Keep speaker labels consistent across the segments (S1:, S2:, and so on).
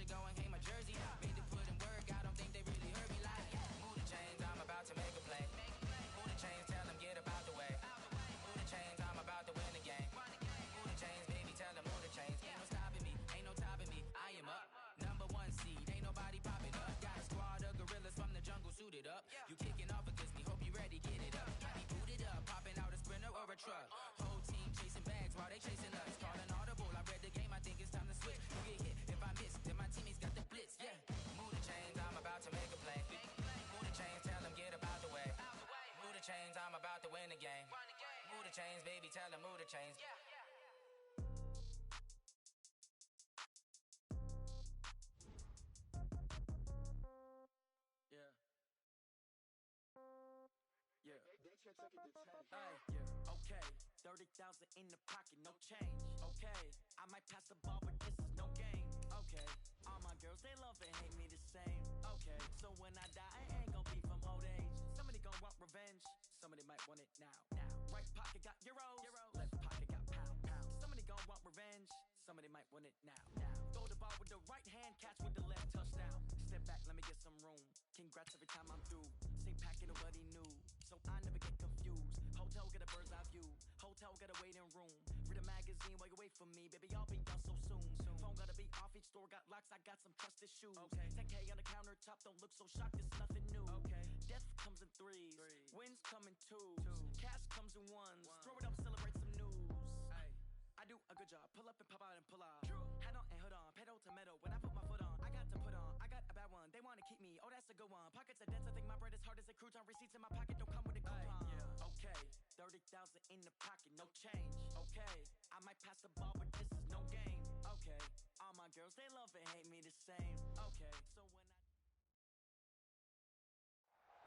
S1: to go and hang my jersey. Made to put in work, I don't think they really heard me like. Move the chains, I'm about to make a play. Move the chains, tell them get up out the way. Move the chains, I'm about to win the game. Move the chains, baby, tell them move the chains. Ain't no stopping me, ain't no topping me. I am up, #1 seed, ain't nobody popping up. Got a squad of gorillas from the jungle suited up. You kicking off against me, hope you ready, get it up. Got me booted up, popping out a Sprinter or a truck. Whole team chasing bags while they chasing us. Calling audible, I read the game, I think it's time to switch. You get hit, if I miss, then my teammates got the blitz, yeah. Move the chains, I'm about to make a play. Move the chains, tell them get up out the way. Move the chains, I'm about to win the game. Move the chains, baby, tell them move the chains. Yeah. Yeah. Okay. 30,000 in the pocket, no change. Okay. I might pass the ball, but this is no game. Okay. All my girls, they love and hate me the same. Okay. So when I die, I ain't gonna be from old age. Somebody gonna want revenge. Somebody might want it now. Right pocket got euros. Left pocket got pounds. Somebody gonna want revenge. Somebody might want it now. Throw the ball with the right hand, catch with the left, touchdown. Step back, let me get some room. Congrats every time I'm through. Same packet, nobody new. So I never get confused. Hotel get a bird's eye view. Hotel get a waiting room. Read a magazine while you wait for me. Baby, I'll be done so soon. Phone gotta be off, each store got locks. I got some trusted shoes. Okay. 10K on the countertop, don't look so shocked, it's nothing new. Okay. Death comes in threes. Wins come in twos. Cash comes in ones. Throw it up, celebrate some news. Ay. I do a good job. Pull up and pop out and pull out. Head on and hood on. Pedal to metal. When I put my foot on, I got to put on. I got a bad one. They want to keep me. Oh, that's a good one. Pockets are dense. I think my bread is hard as a crouton. Receipts in my pocket don't come with a coupon. Okay. 30,000 in the pocket. No change. Okay. I might pass the ball, but this is no game. Okay. All my girls, they love and hate me the same. Okay. So when I...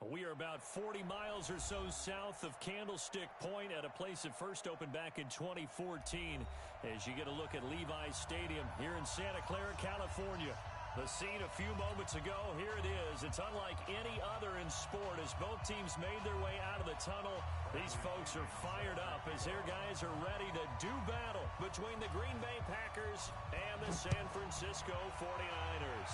S2: We are about 40 miles or so south of Candlestick Point at a place that first opened back in 2014 as you get a look at Levi's Stadium here in Santa Clara, California. The scene a few moments ago, here it is. It's unlike any other in sport as both teams made their way out of the tunnel. These folks are fired up as their guys are ready to do battle between the Green Bay Packers and the San Francisco 49ers.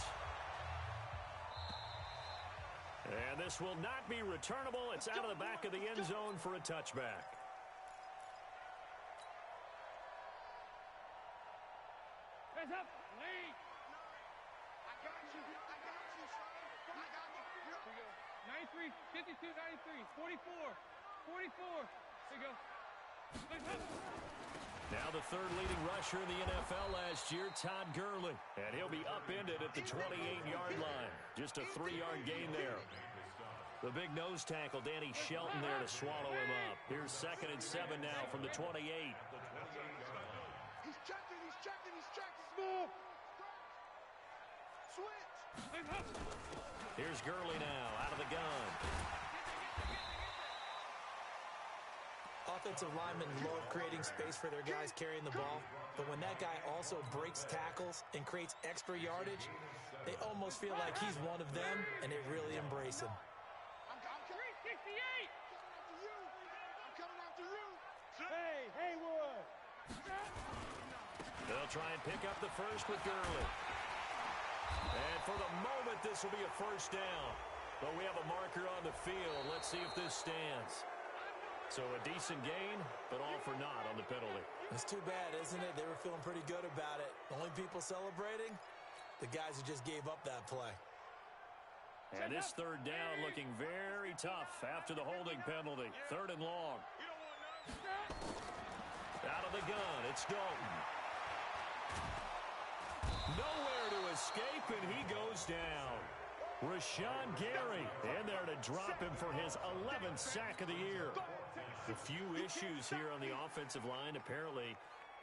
S2: And this will not be returnable. It's out of the back of the end zone for a touchback.
S3: Hands up, lead.
S4: I got you, son. I got you.
S3: Here we go. 93, 52, 93, 44, 44. Here you go. Hands up.
S2: Now the third leading rusher in the NFL last year, Todd Gurley. And he'll be upended at the 28-yard line. Just a 3-yard gain there. The big nose tackle, Danny Shelton, there to swallow him up. Here's 2nd and 7 now from the 28.
S4: He's checking. Small. Switch.
S2: Here's Gurley now out of the gun.
S5: Offensive linemen love creating space for their guys carrying the ball, but when that guy also breaks tackles and creates extra yardage, they almost feel like he's one of them, and they really embrace him.
S4: I'm 368. I'm coming after you.
S3: Hey, Haywood.
S2: They'll try and pick up the first with Gurley. And for the moment, this will be a first down. But we have a marker on the field. Let's see if this stands. So a decent gain, but all for naught on the penalty.
S5: It's too bad, isn't it? They were feeling pretty good about it. The only people celebrating, the guys who just gave up that play.
S2: And this third down looking very tough after the holding penalty. 3rd and long. Out of the gun, it's Dalton. Nowhere to escape, and he goes down. Rashawn Gary in there to drop him for his 11th sack of the year. A few issues here on the offensive line. Apparently,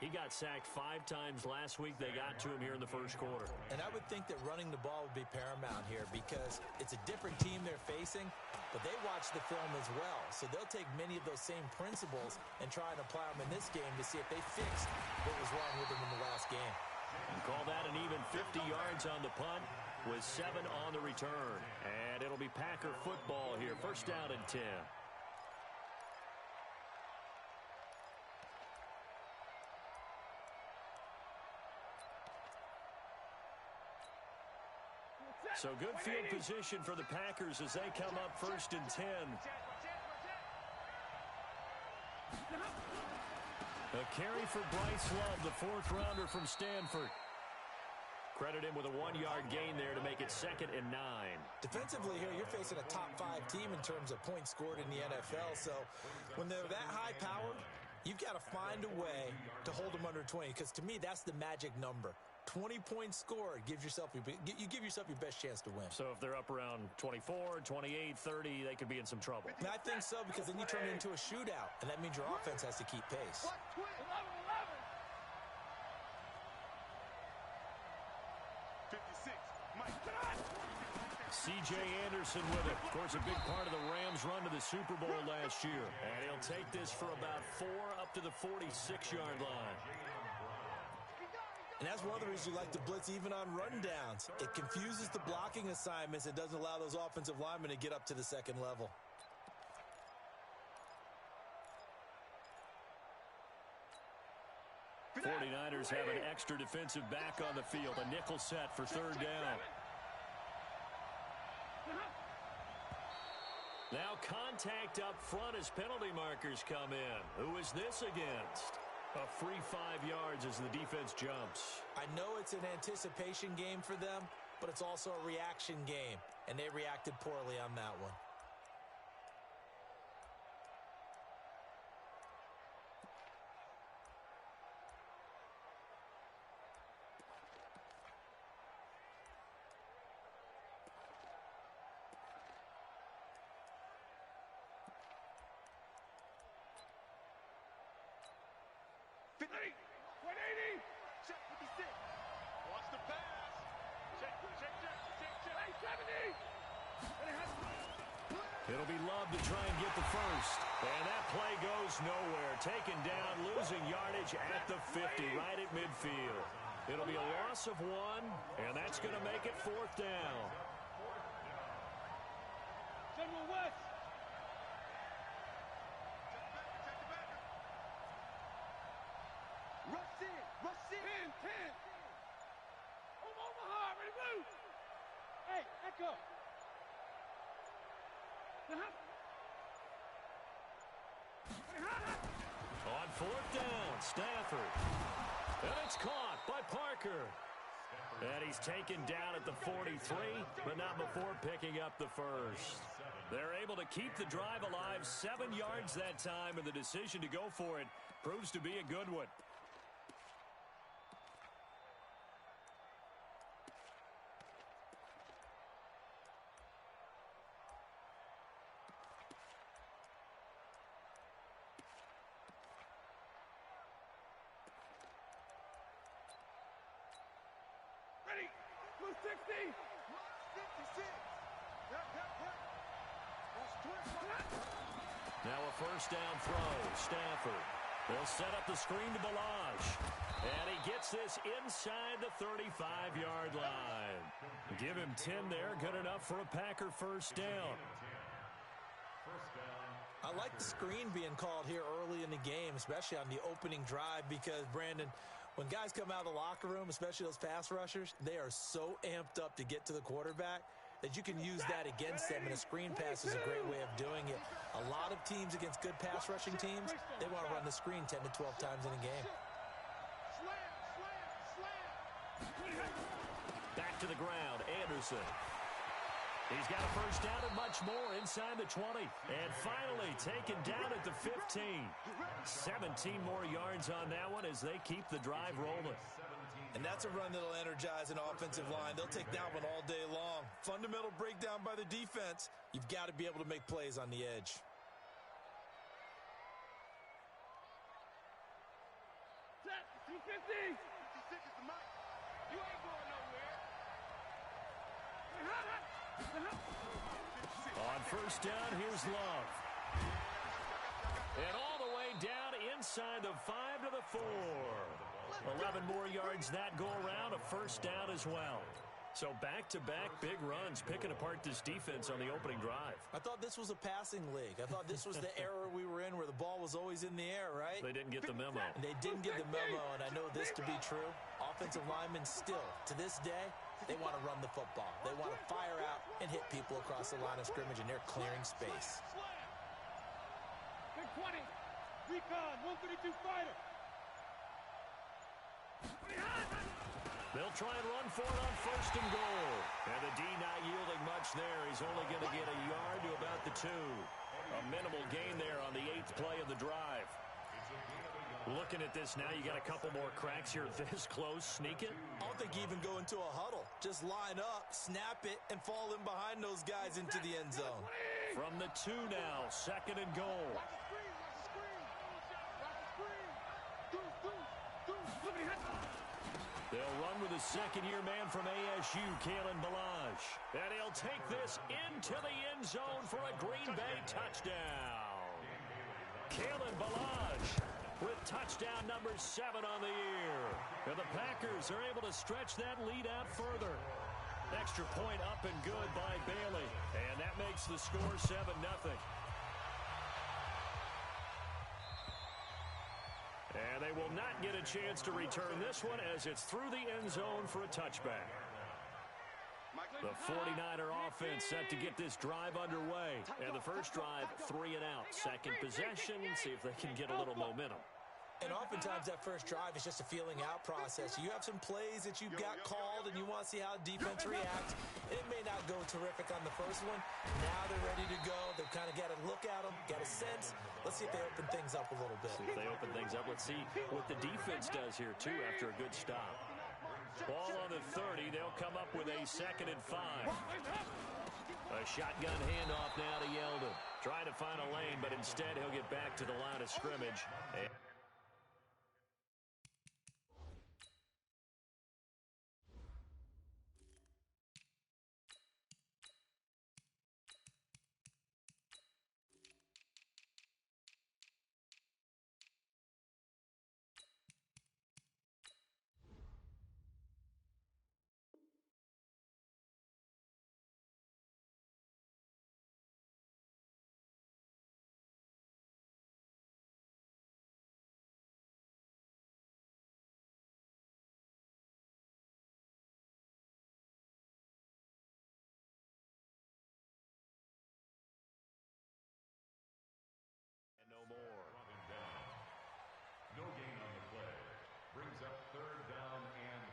S2: he got sacked 5 times last week. They got to him here in the first quarter.
S5: And I would think that running the ball would be paramount here because it's a different team they're facing, but they watch the film as well. So they'll take many of those same principles and try and apply them in this game to see if they fixed what was wrong with them in the last game.
S2: And call that an even 50 yards on the punt with 7 on the return. And it'll be Packer football here. First down and 10. So good field position for the Packers as they come up 1st and 10. A carry for Bryce Love, the 4th-rounder from Stanford. Credit him with a 1-yard gain there to make it 2nd and 9.
S5: Defensively here, you're facing a top-5 team in terms of points scored in the NFL. So when they're that high-powered, you've got to find a way to hold them under 20. Because to me, that's the magic number. 20 points scored, you give yourself your best chance to win.
S2: So if they're up around 24, 28, 30, they could be in some trouble.
S5: And I think so, because then you turn it into a shootout, and that means your offense has to keep pace.
S4: 56, Mike.
S2: C.J. Anderson with it. Of course, a big part of the Rams' run to the Super Bowl last year. And he'll take this for about 4 up to the 46-yard line.
S5: And that's one of the reasons you like to blitz even on rundowns. It confuses the blocking assignments and doesn't allow those offensive linemen to get up to the second level.
S2: The 49ers have an extra defensive back on the field. A nickel set for 3rd down. Now contact up front as penalty markers come in. Who is this against? A free 5 yards as the defense jumps.
S5: I know it's an anticipation game for them, but it's also a reaction game, and they reacted poorly on that one.
S2: It'll be Love to try and get the first. And that play goes nowhere. Taken down, losing yardage at the 50, right at midfield. It'll be a loss of 1, and that's going to make it 4th down.
S3: General West.
S4: Rush in.
S3: 10. Omaha, ready, move. Hey, echo.
S2: On 4th down, Stafford. And it's caught by Parker. And he's taken down at the 43, but not before picking up the first. They're able to keep the drive alive, 7 yards that time, and the decision to go for it proves to be a good one.
S3: Ready, blue 60.
S4: 56.
S2: Now a 1st down throw. Stafford. They'll set up the screen to Balaj. And he gets this inside the 35-yard line. Give him 10 there. Good enough for a Packer 1st down.
S5: I like the screen being called here early in the game, especially on the opening drive, because, Brandon, when guys come out of the locker room, especially those pass rushers, they are so amped up to get to the quarterback that you can use that against them, and a screen pass is a great way of doing it. A lot of teams against good pass rushing teams, they want to run the screen 10 to 12 times in a game.
S2: Back to the ground, Anderson. He's got a 1st down and much more inside the 20. And finally taken down at the 15. 17 more yards on that one as they keep the drive rolling.
S5: And that's a run that'll energize an offensive line. They'll take that one all day long. Fundamental breakdown by the defense. You've got to be able to make plays on the edge.
S3: Set, 250.
S4: 56 is the mic. You ain't going nowhere.
S2: On 1st down, here's Love. And all the way down inside the 5 to the 4. 11 more yards that go around, a 1st down as well. So back-to-back big runs, picking apart this defense on the opening drive.
S5: I thought this was a passing league. I thought this was the era we were in where the ball was always in the air, right?
S2: They didn't get the memo.
S5: They didn't get the memo, and I know this to be true. Offensive linemen still, to this day, They want to run the football. They want to fire out and hit people across the line of scrimmage, and they're clearing space.
S3: Big 20. Recon, 132 fighter.
S2: They'll try and run for it on 1st and goal. And the D not yielding much there. He's only going to get a yard to about the 2. A minimal gain there on the 8th play of the drive. Looking at this now, you got a couple more cracks here this close. Sneak it?
S5: I don't think you even go into a huddle. Just line up, snap it, and fall in behind those guys into the end zone.
S2: From the 2 now, 2nd and goal. They'll run with a second-year man from ASU, Kalen Balazs. And he'll take this into the end zone for a Green Bay touchdown. Kalen Balazs with touchdown number 7 on the year. And the Packers are able to stretch that lead out further. Extra point up and good by Bailey. And that makes the score 7-0. And they will not get a chance to return this one as it's through the end zone for a touchback. The 49er offense set to get this drive underway. And the first drive, 3 and out. Second possession, see if they can get a little momentum.
S5: And oftentimes that first drive is just a feeling out process. You have some plays that you've got called and you want to see how defense reacts. It may not go terrific on the first one. Now they're ready to go. They've kind of got to look at them, get a sense. Let's see if they open things up a little bit.
S2: See if they open things up. Let's see what the defense does here, too, after a good stop. Ball on the 30. They'll come up with a 2nd and 5. A shotgun handoff now to Yeldon. Trying to find a lane, but instead he'll get back to the line of scrimmage.
S6: No gain on the play. Brings up 3rd down and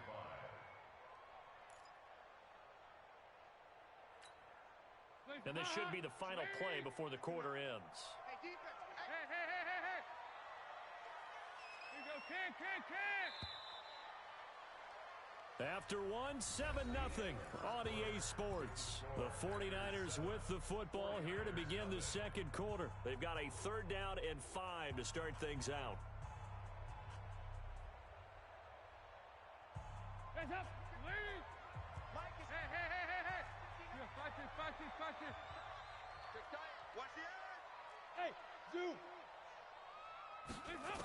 S6: 5.
S2: And this should be the final play before the quarter ends.
S3: Hey, defense. Hey. Here you go, can.
S2: After 7-0 on EA Sports. The 49ers with the football here to begin the second quarter. They've got a 3rd down and 5 to start things out.
S3: Hands up. Lead. Hey. Watch this.
S4: Watch the end.
S3: Hey, zoom. Hands up.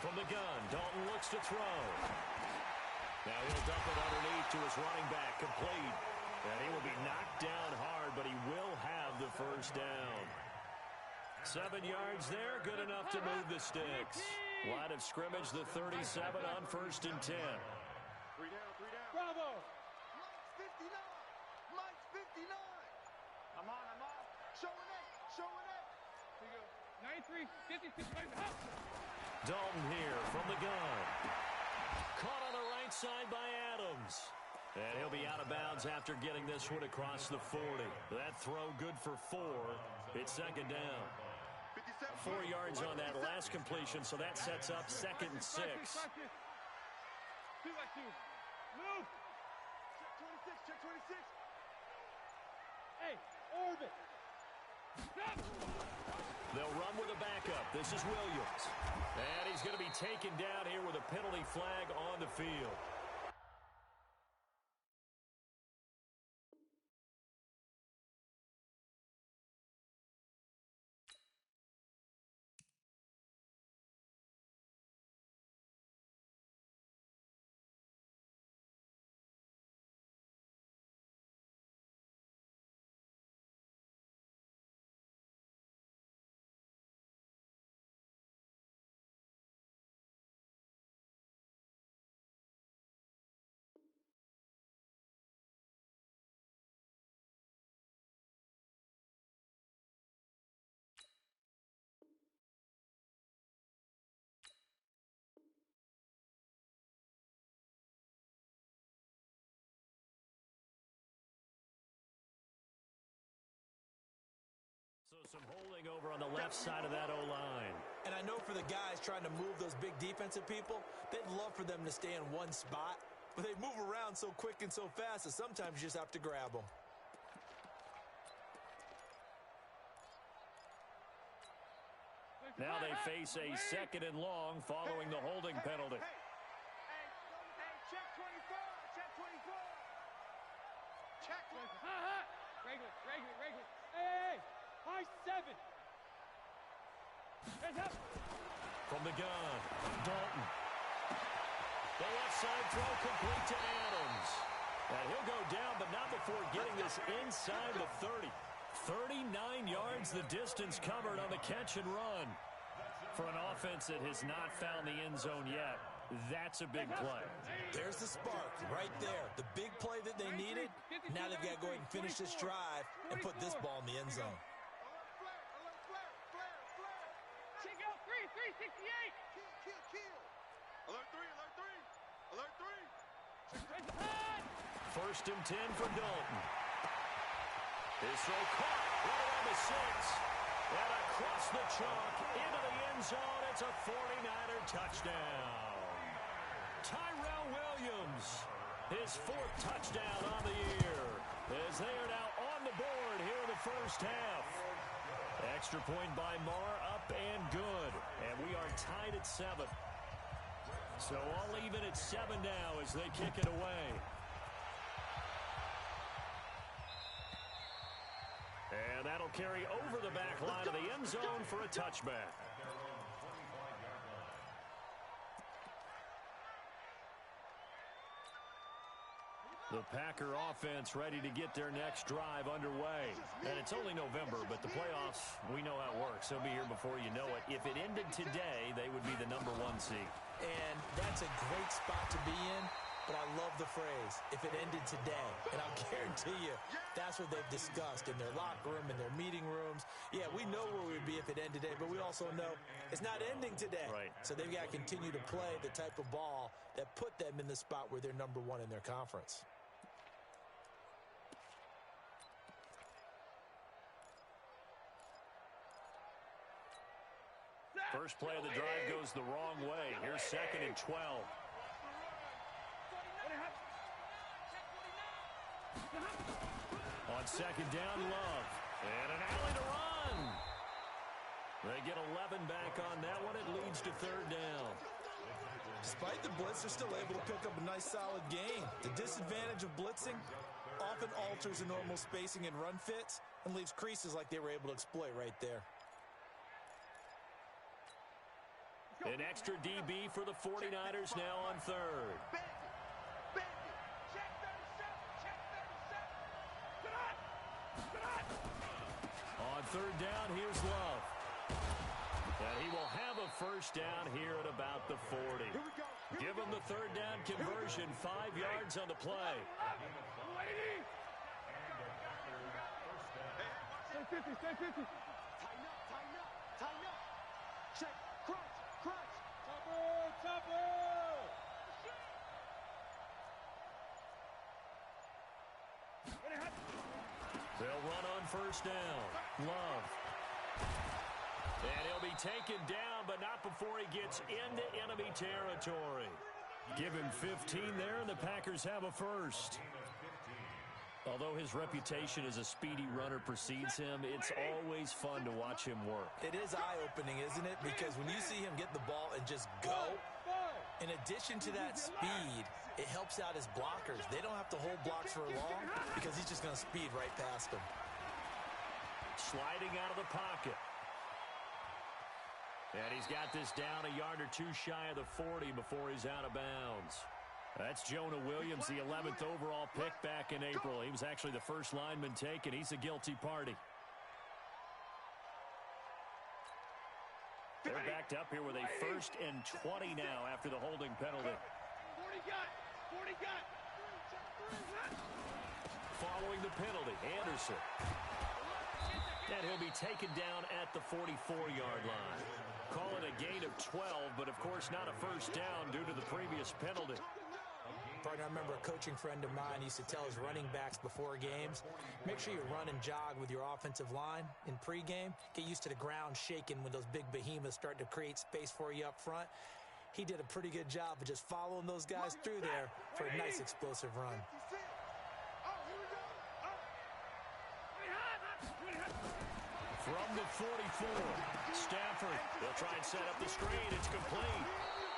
S2: From the gun, Dalton looks to throw. Now he'll dump it underneath to his running back, complete. And he will be knocked down hard, but he will have the first down. 7 yards there, good enough to move the sticks. Line of scrimmage, the 37 on 1st and 10.
S4: 3 down.
S3: Bravo.
S4: Mike's 59. I'm on. Showing it.
S3: Here you go. 93, 56, up.
S2: Dalton here from the gun. Caught on the right side by Adams. And he'll be out of bounds after getting this one across the 40. That throw good for 4. It's 2nd down. 4 yards on that last completion, so that sets up 2nd and 6.
S3: 2 by 2. Move.
S4: Check 26.
S3: Hey, orbit. Stop.
S2: They'll run with a backup. This is Williams. And he's going to be taken down here with a penalty flag on the field. Some holding over on the left side of that O-line.
S5: And I know for the guys trying to move those big defensive people, they'd love for them to stay in one spot, but they move around so quick and so fast that sometimes you just have to grab them.
S2: Now they face a second and long following the holding penalty.
S4: Hey, check 24, check 24. Check 24.
S3: Regular. Hey, high 7. Heads up.
S2: From the gun, Dalton. The left side throw complete to Adams. And he'll go down, but not before getting this inside the 30. 39 yards the distance covered on the catch and run. For an offense that has not found the end zone yet, that's a big play.
S5: There's the spark right there. The big play that they needed. Now they've got to go ahead and finish this drive and put this ball in the end zone.
S3: Check out 368.
S4: Kill. Alert 3.
S2: First and 10 for Dalton. His throw caught right around the 6. And across the chalk into the end zone. It's a 49er touchdown. Tyrell Williams, his 4th touchdown on the year, as they are now on the board here in the first half. Extra point by Marr, up and good. And we are tied at 7. So all even at 7 now as they kick it away. And that'll carry over the back line of the end zone for a touchback. The Packer offense ready to get their next drive underway. And it's only November, but the playoffs, we know how it works. They'll be here before you know it. If it ended today, they would be the #1 seed.
S5: And that's a great spot to be in. But I love the phrase, if it ended today. And I'll guarantee you, that's what they've discussed in their locker room, in their meeting rooms. Yeah, we know where we'd be if it ended today, but we also know it's not ending today.
S2: Right.
S5: So they've got to continue to play the type of ball that put them in the spot where they're #1 in their conference.
S2: First play of the drive goes the wrong way. Here's 2nd and 12. On 2nd down, Love. And an alley to run. They get 11 back on that one. It leads to 3rd down.
S5: Despite the blitz, they're still able to pick up a nice, solid gain. The disadvantage of blitzing often alters the normal spacing and run fits and leaves creases like they were able to exploit right there.
S2: An extra DB for the 49ers now on 3rd.
S4: Check 37.
S2: On 3rd down, here's Love. And he will have a first down here at about the 40. Give him the 3rd down conversion, 5 yards on the play.
S3: 50.
S4: Tighten up. Check. Crunch. Topper.
S2: They'll run on first down. Love. And he'll be taken down, but not before he gets into enemy territory. Give him 15 there, and the Packers have a first. Although his reputation as a speedy runner precedes him, it's always fun to watch him work.
S5: It is eye-opening, isn't it? Because when you see him get the ball and just go, in addition to that speed, it helps out his blockers. They don't have to hold blocks for long because he's just going to speed right past them.
S2: Sliding out of the pocket. And he's got this down a yard or 2 shy of the 40 before he's out of bounds. That's Jonah Williams, the 11th overall pick back in April. He was actually the first lineman taken. He's a guilty party. They're backed up here with a 1st and 20 now after the holding penalty.
S3: 40 got.
S2: Following the penalty, Anderson. And he'll be taken down at the 44-yard line. Call it a gain of 12, but of course not a first down due to the previous penalty.
S5: Partner, I remember a coaching friend of mine used to tell his running backs before games, make sure you run and jog with your offensive line in pregame. Get used to the ground shaking when those big behemoths start to create space for you up front. He did a pretty good job of just following those guys through there for a nice explosive run.
S2: From the 44, Stafford will try and set up the screen. It's complete.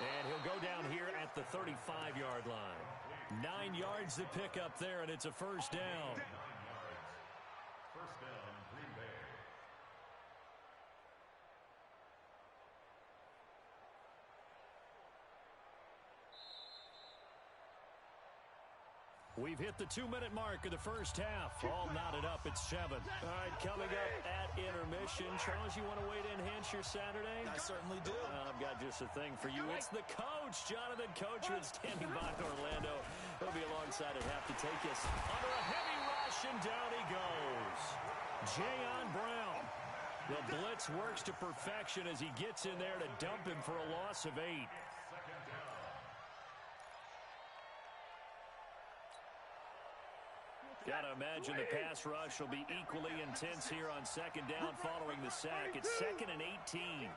S2: And he'll go down here at the 35-yard line. 9 yards to pick up there, and it's a first down.
S6: First down, Green Bay.
S2: We've hit the 2-minute mark of the first half. All knotted up at 7. All right, coming up at intermission. Charles, you want to weigh in, enhance your Saturday?
S5: I certainly do.
S2: I've got just a thing for you. It's the coach, Jonathan Coachman, standing by Orlando. He'll be alongside at half to take us under a heavy rush, and down he goes. Jayon Brown. The blitz works to perfection as he gets in there to dump him for a loss of 8. Gotta imagine the pass rush will be equally intense here on second down following the sack. It's 2nd and 18.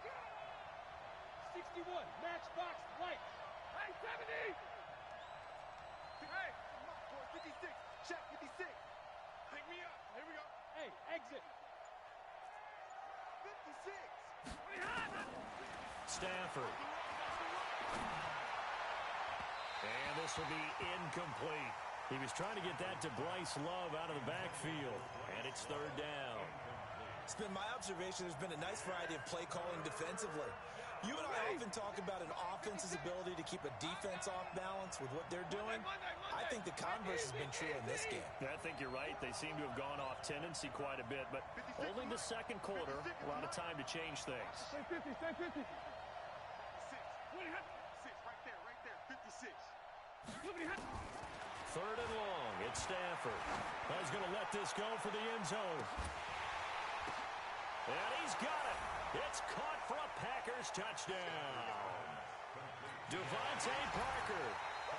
S3: 61, match box, right. Hey, 70! Hey, 56, check 56. Pick me up, here we go. Hey, exit. 56.
S2: Stafford. And this will be incomplete. He was trying to get that to Bryce Love out of the backfield, and it's 3rd down.
S5: It's been my observation there's been a nice variety of play calling defensively. You and I often talk about an offense's ability to keep a defense off balance with what they're doing. I think the converse has been true in this game.
S2: I think you're right. They seem to have gone off tendency quite a bit, but only the second quarter, a lot of time to change things.
S3: Stay 50, stay 50. 6,
S4: right there, 56.
S2: 3rd and long. It's Stafford. He's going to let this go for the end zone. And he's got it. It's caught for a Packers touchdown. Devontae Parker,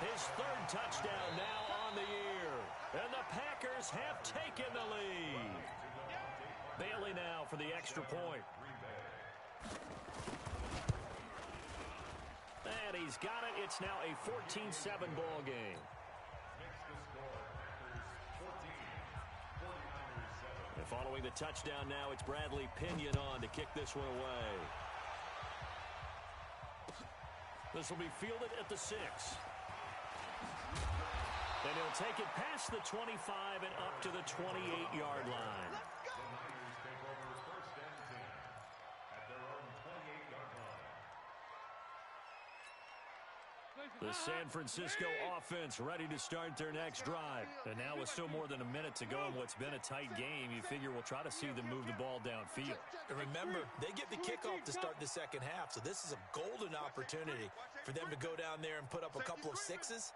S2: his 3rd touchdown now on the year. And the Packers have taken the lead. Bailey now for the extra point. And he's got it. It's now a 14-7 ball game. And following the touchdown now, it's Bradley Pinion on to kick this one away. This will be fielded at the 6. And he'll take it past the 25 and up to the 28-yard line. The San Francisco offense ready to start their next drive. And now with still more than a minute to go in what's been a tight game, you figure we'll try to see them move the ball downfield.
S5: And remember, they get the kickoff to start the second half, so this is a golden opportunity for them to go down there and put up a couple of 6s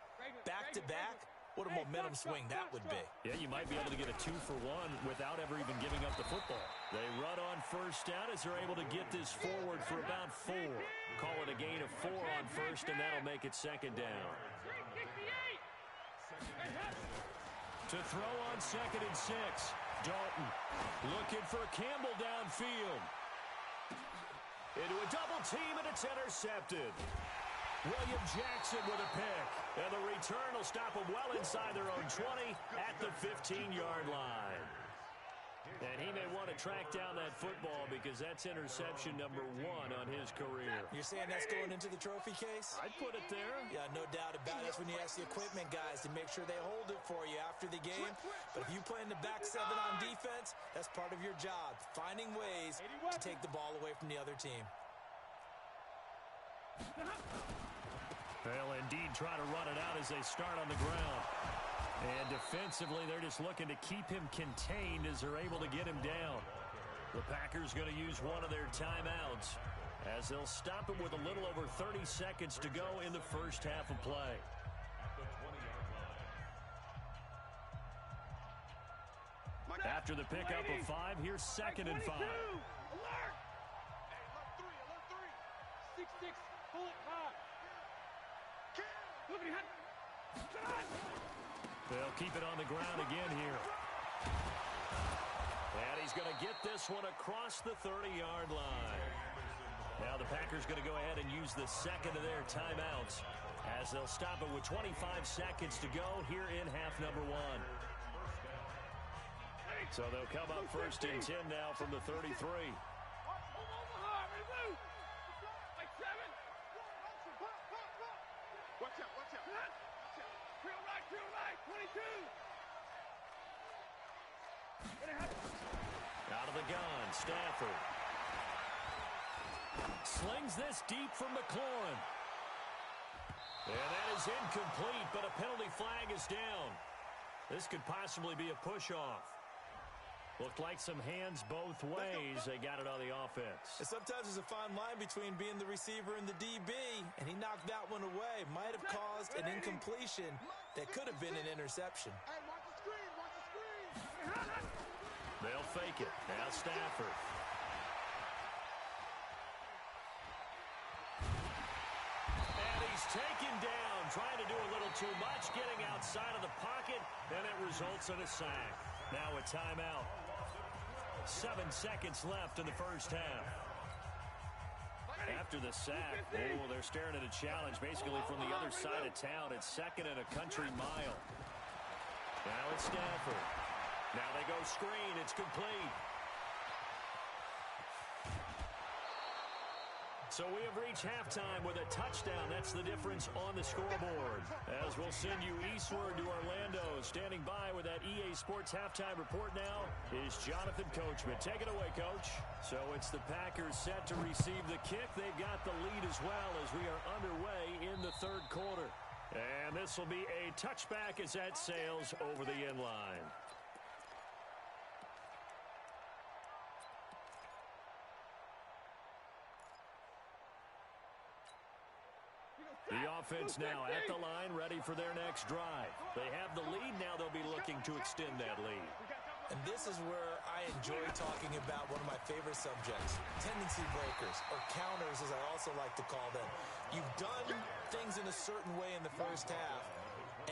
S5: back-to-back. What a momentum swing that would be.
S2: Yeah, you might be able to get a 2-for-1 without ever even giving up the football. They run on first down as they're able to get this forward for about 4. Call it a gain of 4 on first, and that'll make it second down. To throw on 2nd and 6. Dalton looking for Campbell downfield. Into a double team, and it's intercepted. William Jackson with a pick. And the return will stop them well inside their own 20 at the 15-yard line. And he may want to track down that football because that's interception number 1 on his career.
S5: You're saying that's going into the trophy case?
S2: I'd put it there.
S5: Yeah, no doubt about it. That's when you ask the equipment guys to make sure they hold it for you after the game. But if you play in the back 7 on defense, that's part of your job, finding ways to take the ball away from the other team.
S2: They'll indeed try to run it out as they start on the ground. And defensively, they're just looking to keep him contained as they're able to get him down. The Packers going to use one of their timeouts as they'll stop him with a little over 30 seconds to go in the first half of play. After the pickup of 5, here's 2nd and 5.
S3: Alert! Alert 3. 6-6, pull it high. Look at him.
S2: They'll keep it on the ground again here. And he's going to get this one across the 30-yard line. Now the Packers going to go ahead and use the second of their timeouts as they'll stop it with 25 seconds to go here in half number 1. So they'll come up first and 10 now from the 33.
S3: Watch out, watch out. Feel right, 22.
S2: Out of the gun, Stafford. Slings this deep from McLaurin. And that is incomplete, but a penalty flag is down. This could possibly be a push-off. Looked like some hands both ways. They got it on the offense.
S5: And sometimes there's a fine line between being the receiver and the DB, and he knocked that one away. Might have caused an incompletion that could have been an interception.
S3: Hey, watch the screen, watch the screen.
S2: They'll fake it. Now Stafford. And he's taken down, trying to do a little too much, getting outside of the pocket, and it results in a sack. Now a timeout. 7 seconds left in the first half. After the sack, they're staring at a challenge basically from the other side of town. It's second and a country mile. Now it's Stafford. Now they go screen. It's complete. So we have reached halftime with a touchdown. That's the difference on the scoreboard. As we'll send you eastward to Orlando. Standing by with that EA Sports halftime report now is Jonathan Coachman. Take it away, Coach. So it's the Packers set to receive the kick. They've got the lead as well as we are underway in the third quarter. And this will be a touchback as that sails over the end line. The offense now at the line, ready for their next drive. They have the lead. Now they'll be looking to extend that lead.
S5: And this is where I enjoy talking about one of my favorite subjects, tendency breakers, or counters, as I also like to call them. You've done things in a certain way in the first half,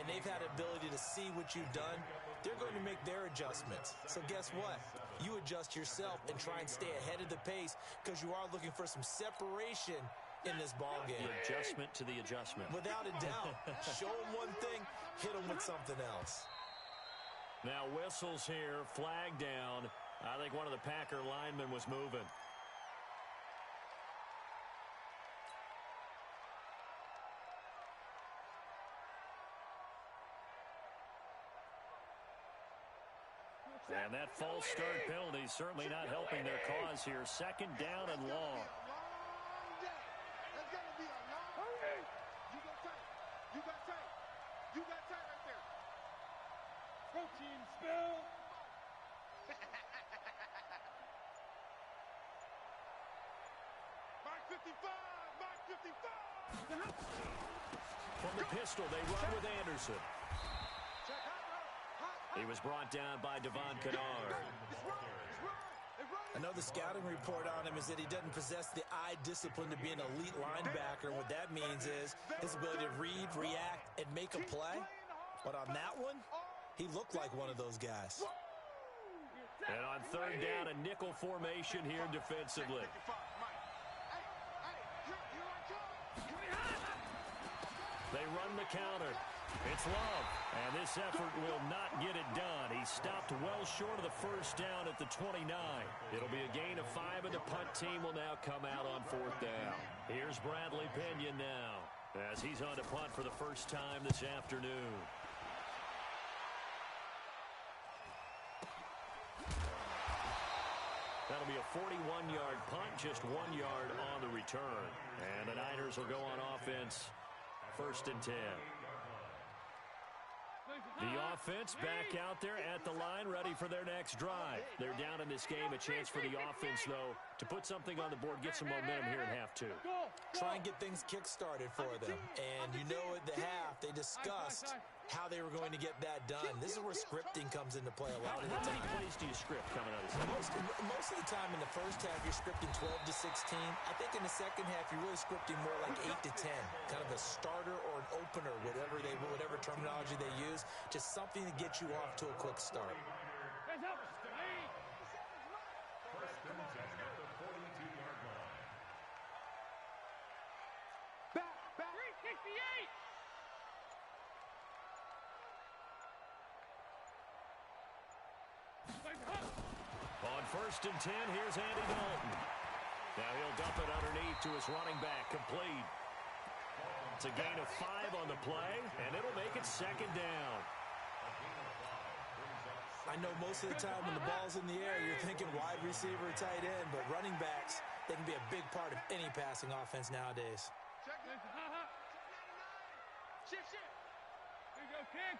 S5: and they've had ability to see what you've done. They're going to make their adjustments. So guess what? You adjust yourself and try and stay ahead of the pace because you are looking for some separation in this ball game.
S2: The adjustment to the adjustment.
S5: Without a doubt. Show them one thing, hit them with something else.
S2: Now whistles here, flag down. I think one of the Packer linemen was moving. And that false start penalty certainly not helping their cause here. Second down and long.
S3: Protein spill. Mark 55, Mark 55.
S2: From the pistol, they run with Anderson. He was brought down by Devon Kennard.
S5: I know the scouting report on him is that he doesn't possess the eye discipline to be an elite linebacker. What that means is his ability to read, react, and make a play. But on that one, he looked like one of those guys.
S2: And on third down, a nickel formation here defensively. They run the counter. It's Love, and this effort will not get it done. He stopped well short of the first down at the 29. It'll be a gain of 5, and the punt team will now come out on fourth down. Here's Bradley Pinion now, as he's on to punt for the first time this afternoon. That'll be a 41-yard punt, just 1 yard on the return. And the Niners will go on offense, first and 10. The offense back out there at the line, ready for their next drive. They're down in this game. A chance for the offense, though, to put something on the board, get some momentum here in half two.
S5: Try and get things kick-started for them. And you know at the half, they discussed how they were going to get that done. This is where scripting comes into play a lot of the
S2: How
S5: time.
S2: many plays do you script coming out of this?
S5: Most of the time in the first half, you're scripting 12 to 16. I think in the second half, you're really scripting more like 8 to 10. Kind of a starter or an opener, whatever terminology they use. Just something to get you off to a quick start.
S6: First and 10 at the 42-yard line.
S3: Back. 368.
S2: On first and 10, here's Andy Dalton. Now he'll dump it underneath to his running back, complete. It's a gain of 5 on the play, and it'll make it second down.
S5: I know most of the time when the ball's in the air, you're thinking wide receiver, tight end, but running backs, they can be a big part of any passing offense nowadays.
S3: Shift.
S7: There you go, can.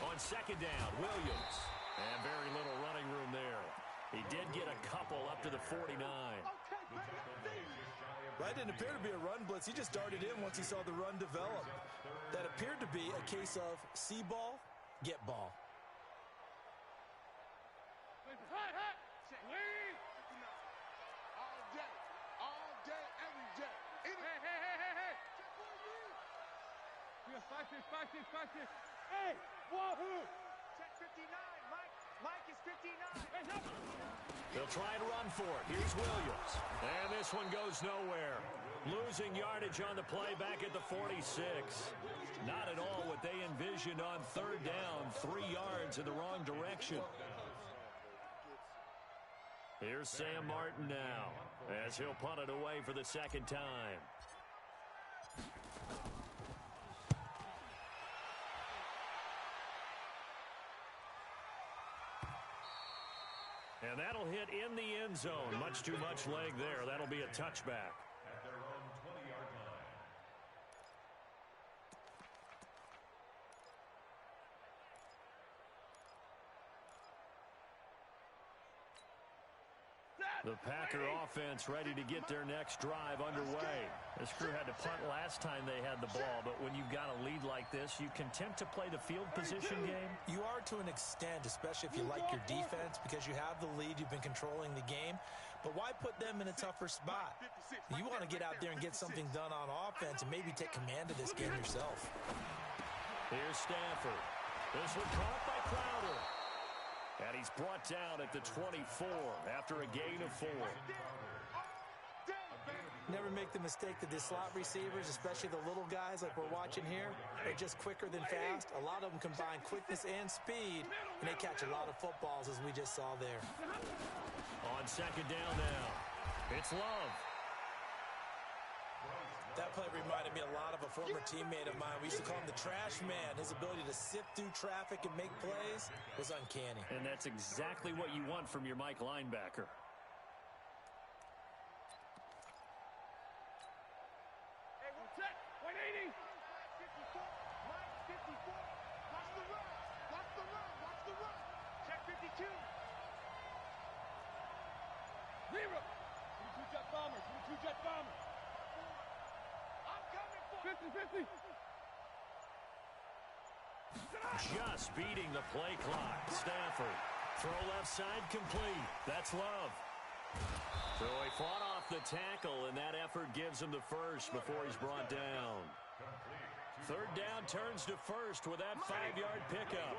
S2: On second down, Williams. And very little running room there. He did get a couple up to the 49.
S5: That didn't appear to be a run blitz. He just darted in once he saw the run develop. That appeared to be a case of see ball, get ball.
S4: All day, every day.
S7: Hey. Yeah, 5-6. Hey, wahoo!
S3: Check 59. Mike is 59.
S2: They'll try and run for it. Here's Williams. And this one goes nowhere. Losing yardage on the play back at the 46. Not at all what they envisioned on third down. 3 yards in the wrong direction. Here's Sam Martin now as he'll punt it away for the second time. And that'll hit in the end zone. Much too much leg there. That'll be a touchback.
S6: At their own 20-yard line.
S2: The Packer offense ready to get their next drive underway. This crew had to punt last time they had the ball, but when you've got a lead like this, you can tempt to play the field position game.
S5: You are to an extent, especially if you like your defense, because you have the lead, you've been controlling the game. But why put them in a tougher spot? You want to get out there and get something done on offense and maybe take command of this game yourself.
S2: Here's Stafford. This one caught by Crowder. And he's brought down at the 24 after a gain of 4.
S5: Never make the mistake that the slot receivers, especially the little guys like we're watching here, are just quicker than fast. A lot of them combine quickness and speed, and they catch a lot of footballs, as we just saw there.
S2: On second down now, it's Love.
S5: That play reminded me a lot of a former teammate of mine. We used to call him the trash man. His ability to sift through traffic and make plays was uncanny.
S2: And that's exactly what you want from your Mike linebacker.
S3: Hey, what's that? 180. 54. Mike 54. Watch the run. Watch the run. Check 52.
S7: Zero. 22 jet bombers. 22 jet bombers. 50.
S2: Just beating the play clock. Stafford. Throw left side complete. That's Love. So he fought off the tackle, and that effort gives him the first before he's brought down. Third down turns to first with that 5-yard pickup.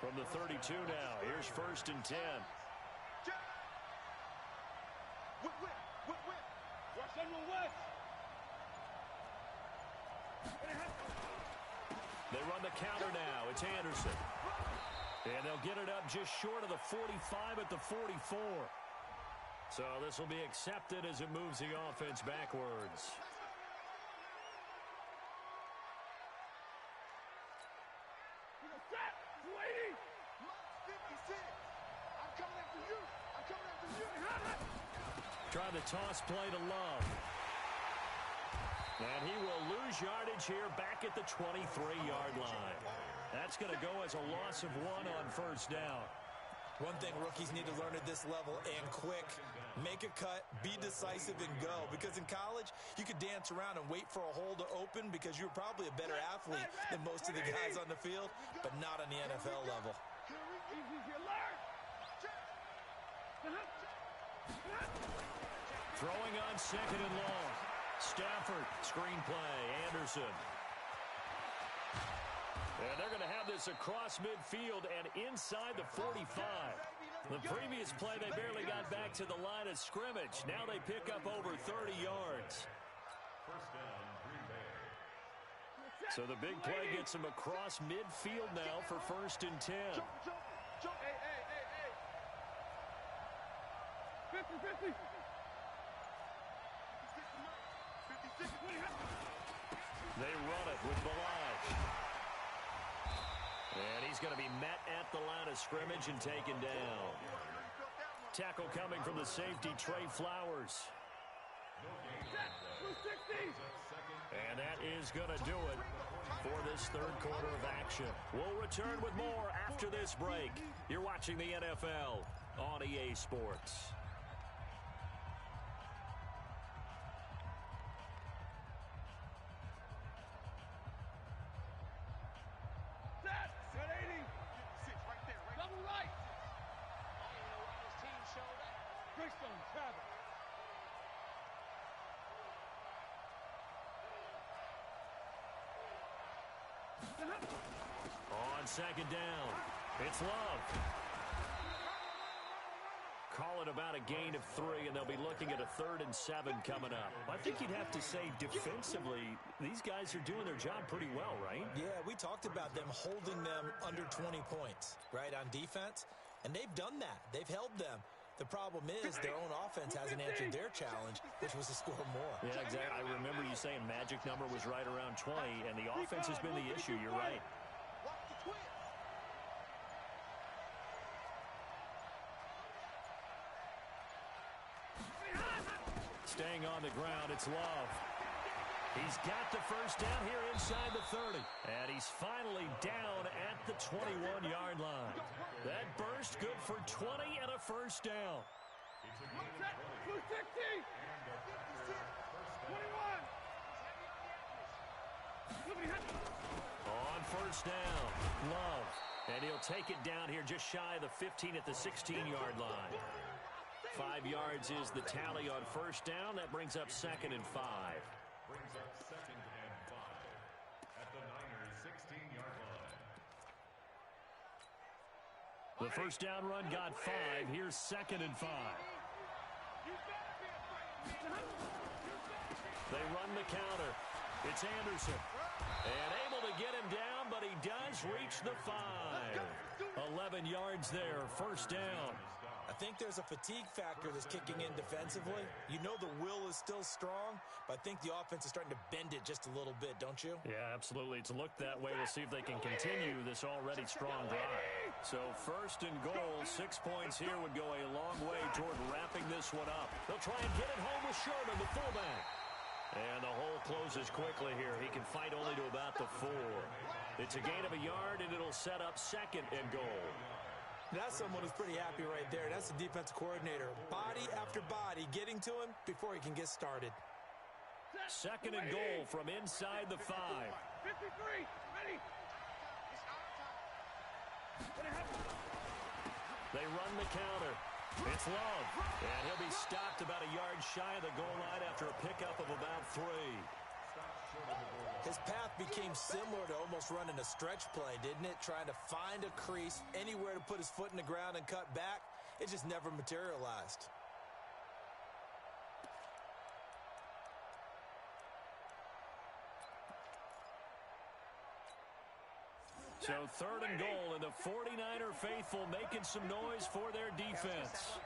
S2: From the 32 now. Here's first and 10.
S3: Whip.
S7: Rush General West.
S2: They run the counter now. It's Anderson. And they'll get it up just short of the 45 at the 44. So this will be accepted as it moves the offense backwards.
S7: Set. 280.
S4: 56. I'm coming after you.
S2: Try the toss play to Love. And he will lose yardage here back at the 23-yard line. That's going to go as a loss of 1 on first down.
S5: One thing rookies need to learn at this level, and quick, make a cut, be decisive, and go. Because in college, you could dance around and wait for a hole to open because you're probably a better athlete than most of the guys on the field, but not on the NFL level.
S2: Throwing on second and long. Stafford, screenplay, Anderson. And they're going to have this across midfield and inside the 45. The previous play, they barely got back to the line of scrimmage. Now they pick up over 30 yards.
S6: First down, Green Bay.
S2: So the big play gets them across midfield now for 1st and 10.
S7: Jump. Hey. 50-50.
S2: They run it with Balaj. And he's going to be met at the line of scrimmage and taken down. Tackle coming from the safety, Trey Flowers. And that is going to do it for this third quarter of action. We'll return with more after this break. You're watching the NFL on EA Sports. On second down, it's Love. Call it about a gain of 3, and they'll be looking at a 3rd and 7 coming up. I think you'd have to say defensively, these guys are doing their job pretty well, right?
S5: Yeah, we talked about them holding them under 20 points, right, on defense, and they've done that. They've held them. The problem is their own offense hasn't answered their challenge, which was to score more.
S2: Yeah, exactly. I remember you saying magic number was right around 20, and the offense has been the issue. You're right. Staying on the ground, it's Love. He's got the first down here inside the 30. And he's finally down at the 21-yard line. That burst good for 20 and a first down.
S7: It's a gain of 20. 21.
S2: On first down, Love. And he'll take it down here just shy of the 15 at the 16-yard line. 5 yards is the tally on first down. That brings up 2nd and 5.
S6: Brings up 2nd and 5 at the Niners' 16-yard line.
S2: The first down run got 5. Here's 2nd and 5. They run the counter. It's Anderson. And able to get him down, but he does reach the 5. 11 yards there, first down.
S5: I think there's a fatigue factor that's kicking in defensively. You know the will is still strong, but I think the offense is starting to bend it just a little bit, don't you?
S2: Yeah, absolutely. It's looked that way. We'll see if they can continue this already strong drive. So 1st and goal, 6 points here would go a long way toward wrapping this one up. They'll try and get it home with Sherman, the fullback. And the hole closes quickly here. He can fight only to about the 4. It's a gain of a yard, and it'll set up 2nd and goal.
S5: That's someone who's pretty happy right there. That's the defensive coordinator. Body after body getting to him before he can get started.
S2: 2nd and goal from inside the 5.
S7: 53. Ready.
S2: They run the counter. It's Love. And he'll be stopped about a yard shy of the goal line after a pickup of about 3.
S5: His path became similar to almost running a stretch play, didn't it? Trying to find a crease, anywhere to put his foot in the ground and cut back. It just never materialized.
S2: So 3rd and goal, and the 49er faithful making some noise for their defense.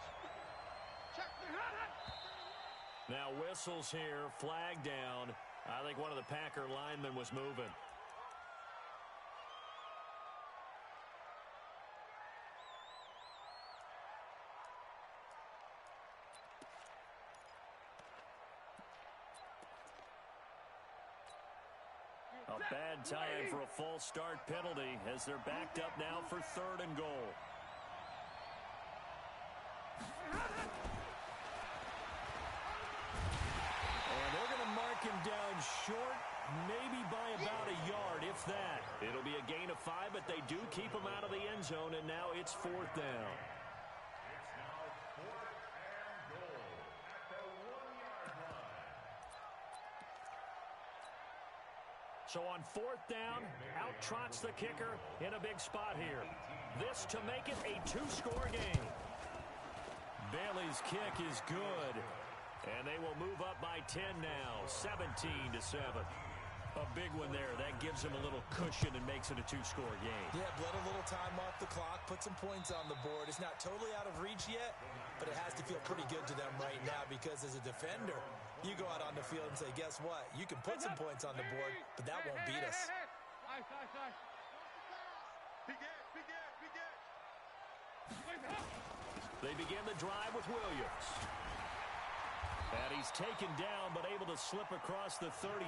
S2: Now whistles here, flag down. I think one of the Packer linemen was moving. A bad time for a false start penalty as they're backed up now for 3rd and goal. that. It'll be a gain of 5, but they do keep him out of the end zone, and now it's 4th down.
S6: It's now 4th and goal at the 1-yard line.
S2: So on 4th down, out trots the kicker in a big spot here. This to make it a 2-score game. Bailey's kick is good, and they will move up by 10 now, 17-7. A big one there. That gives them a little cushion and makes it a 2-score game.
S5: Yeah, let a little time off the clock, put some points on the board. It's not totally out of reach yet, but it has to feel pretty good to them right now because as a defender, you go out on the field and say, guess what? You can put some points on the board, but that won't beat us.
S2: They begin the drive with Williams. And he's taken down, but able to slip across the 35.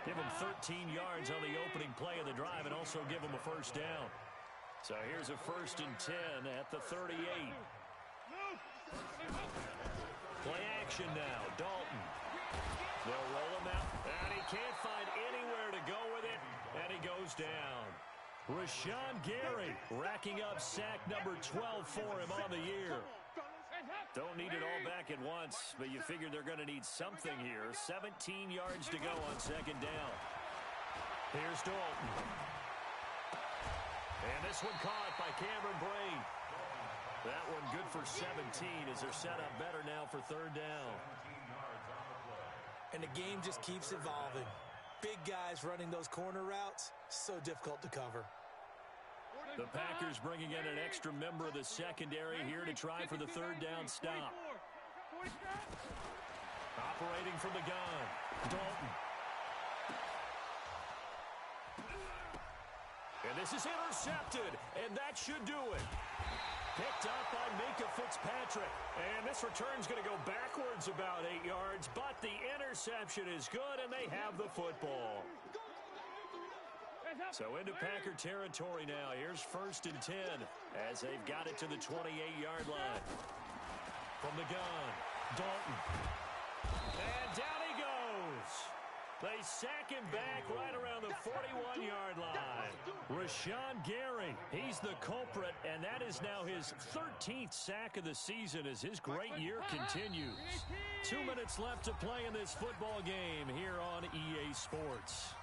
S2: Give him 13 yards on the opening play of the drive and also give him a first down. So here's a 1st and 10 at the 38. Play action now. Dalton. They'll roll him out, and he can't find anywhere to go with it, and he goes down. Rashawn Gary racking up sack number 12 for him on the year. Don't need it all back at once, but you figure they're going to need something here. 17 yards to go on 2nd down. Here's Dalton. And this one caught by Cameron Brain. That one good for 17 as they're set up better now for 3rd down.
S5: And the game just keeps evolving. Big guys running those corner routes, so difficult to cover.
S2: The Packers bringing in an extra member of the secondary here to try for the 3rd down stop. Operating from the gun, Dalton. And this is intercepted, and that should do it. Picked up by Minkah Fitzpatrick. And this return's going to go backwards about 8 yards, but the interception is good, and they have the football. So into Packer territory now. Here's 1st and 10 as they've got it to the 28-yard line. From the gun, Dalton. And down he goes. They sack him back right around the 41-yard line. Rashawn Gary, he's the culprit, and that is now his 13th sack of the season as his great year continues. 2 minutes left to play in this football game here on EA Sports.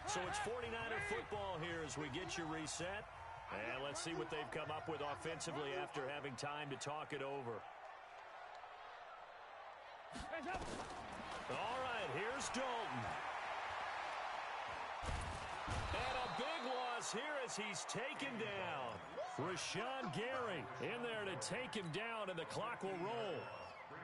S2: So it's 49er football here as we get you reset. And let's see what they've come up with offensively after having time to talk it over. All right, here's Dalton. And a big loss here as he's taken down. Rashawn Gary in there to take him down, and the clock will roll.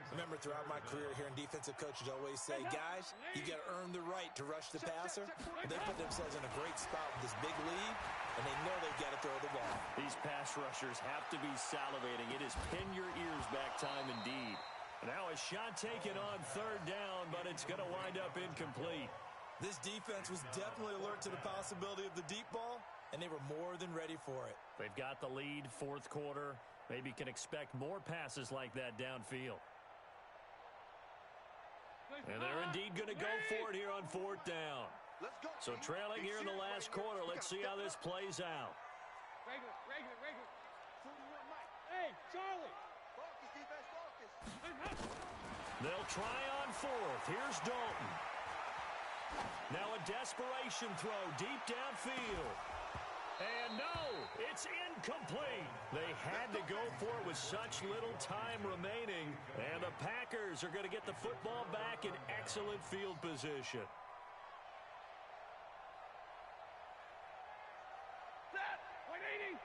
S5: Remember, throughout my career here in defensive coaches always say, guys, you got to earn the right to rush the passer. They put themselves in a great spot with this big lead, and they know they've got to throw the ball.
S2: These pass rushers have to be salivating. It is pin your ears back time indeed. Now a shot taken on 3rd down, but it's going to wind up incomplete.
S5: This defense was definitely alert to the possibility of the deep ball, and they were more than ready for it.
S2: They've got the lead, 4th quarter. Maybe can expect more passes like that downfield. And they're indeed going to go for it here on 4th down. So trailing here in the last quarter. Let's see how this plays out.
S7: Regular. Hey, Charlie.
S2: They'll try on 4th. Here's Dalton. Now a desperation throw deep downfield. And no, it's incomplete. They had to go for it with such little time remaining. And the Packers are going to get the football back in excellent field position.
S7: Set. 180.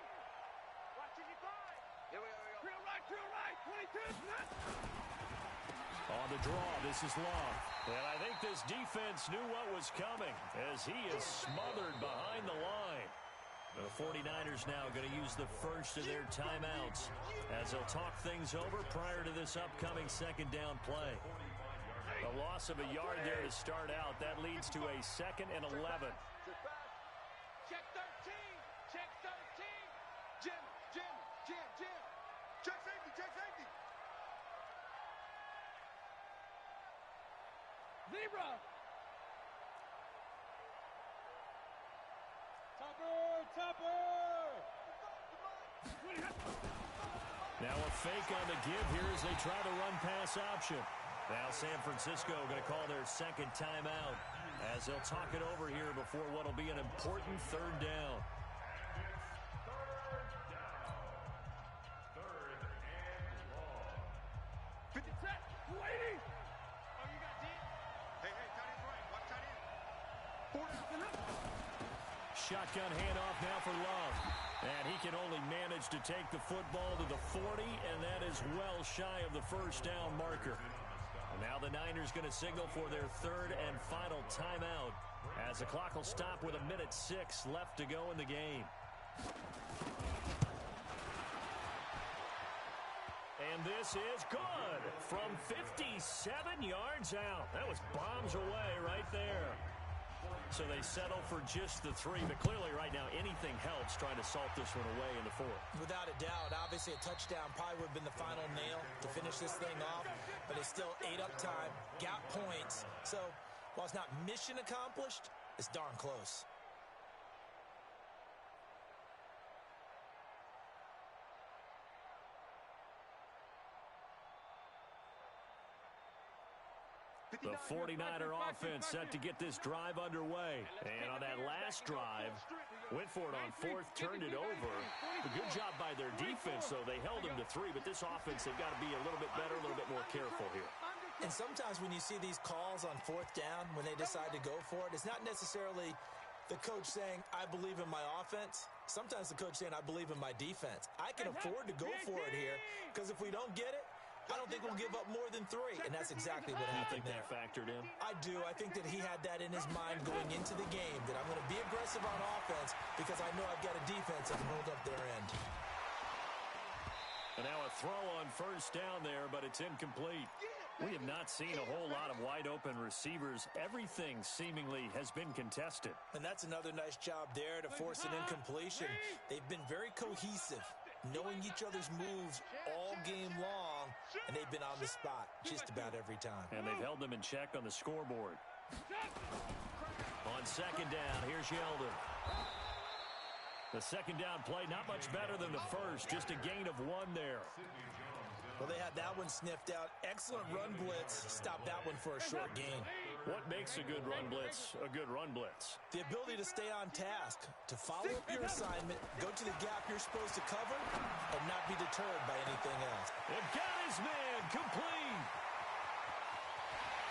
S7: Watching you five. Here we go. Drill right. 22.
S2: On the draw, this is Love. And I think this defense knew what was coming as he is smothered behind the line. The 49ers now going to use the first of their timeouts as they'll talk things over prior to this upcoming 2nd down play. The loss of a yard there to start out. That leads to a 2nd and 11.
S4: Check 13. Check 13. Jim. Check safety.
S7: Zebra.
S2: Now a fake on the give here as they try the run-pass option. Now San Francisco going to call their second timeout as they'll talk it over here before what will be an important third down.
S6: Third and long.
S3: 50 set. 280. Oh, you got deep.
S4: Hey, tight end's right. Watch tight end. 4 down.
S2: Shotgun handoff now for Love. And he can only manage to take the football to the 40, and that is well shy of the first down marker. And now the Niners going to signal for their third and final timeout as the clock will stop with 1:06 left to go in the game. And this is good from 57 yards out. That was bombs away right there. So they settle for just the 3, but clearly right now anything helps trying to salt this one away in the 4th.
S5: Without a doubt, obviously a touchdown probably would have been the final nail to finish this thing off, but it's still ate up time, got points. So while it's not mission accomplished, it's darn close.
S2: The 49er offense set to get this drive underway. And on that last drive, went for it on 4th, turned it over. A good job by their defense, though. They held them to 3, but this offense, they've got to be a little bit better, a little bit more careful here.
S5: And sometimes when you see these calls on 4th down, when they decide to go for it, it's not necessarily the coach saying, I believe in my offense. Sometimes the coach saying, I believe in my defense. I can afford to go for it here, because if we don't get it, I don't think we'll give up more than 3, and that's exactly what happened there.
S2: You think that factored in?
S5: I do. I think that he had that in his mind going into the game, that I'm going to be aggressive on offense because I know I've got a defense that can hold up their end.
S2: And now a throw on first down there, but it's incomplete. We have not seen a whole lot of wide-open receivers. Everything seemingly has been contested.
S5: And that's another nice job there to force an incompletion. They've been very cohesive, knowing each other's moves all game long, and they've been on the spot just about every time.
S2: And they've held them in check on the scoreboard. On second down, here's Yeldon. The second down play, not much better than the first, just a gain of 1 there.
S5: Well, they had that one sniffed out. Excellent run blitz. Stopped that one for a short gain.
S2: What makes a good run blitz a good run blitz?
S5: The ability to stay on task, to follow up your assignment, go to the gap you're supposed to cover, and not be deterred by anything else.
S2: They've got his man complete.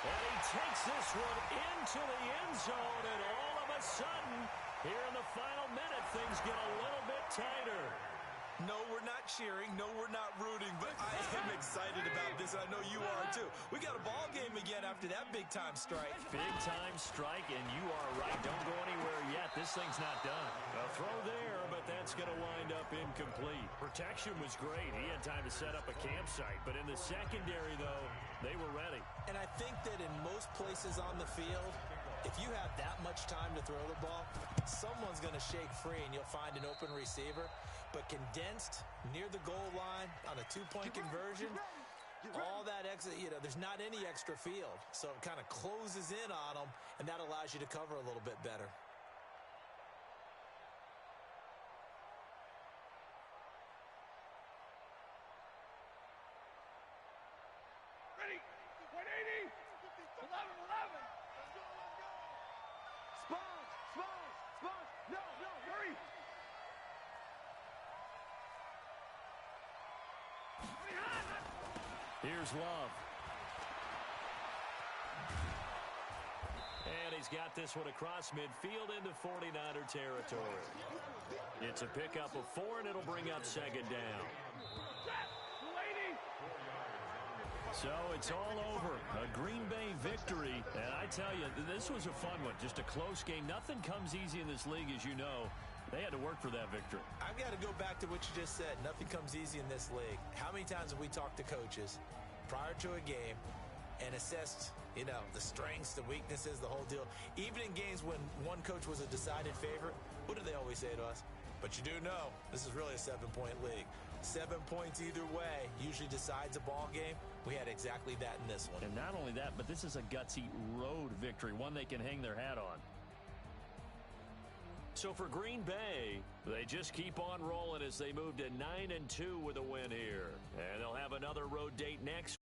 S2: And he takes this one into the end zone, and all of a sudden, here in the final minute, things get a little bit tighter.
S5: No, we're not cheering. No, we're not rooting, but I am excited about this. I know you are, too. We got a ball game again after that big-time strike.
S2: Big-time strike, and you are right. Don't go anywhere yet. This thing's not done. A throw there, but that's going to wind up incomplete. Protection was great. He had time to set up a campsite, but in the secondary, though, they were ready.
S5: And I think that in most places on the field, if you have that much time to throw the ball, someone's going to shake free and you'll find an open receiver. But condensed near the goal line on a 2-point conversion, all that extra, there's not any extra field. So it kind of closes in on them, and that allows you to cover a little bit better.
S3: Ready. 180. 11. Let's go. Spons. No, hurry.
S2: Here's Love. And he's got this one across midfield into 49er territory. It's a pickup of 4, and it'll bring up second down. So it's all over. A Green Bay victory. And I tell you, this was a fun one. Just a close game. Nothing comes easy in this league, as you know. They had to work for that victory.
S5: I've got to go back to what you just said. Nothing comes easy in this league. How many times have we talked to coaches prior to a game and assessed, the strengths, the weaknesses, the whole deal? Even in games when one coach was a decided favorite, what do they always say to us? But you do know, this is really a 7-point league. 7 points either way usually decides a ball game. We had exactly that in this one.
S2: And not only that, but this is a gutsy road victory, one they can hang their hat on. So for Green Bay, they just keep on rolling as they move to 9-2 with a win here. And they'll have another road date next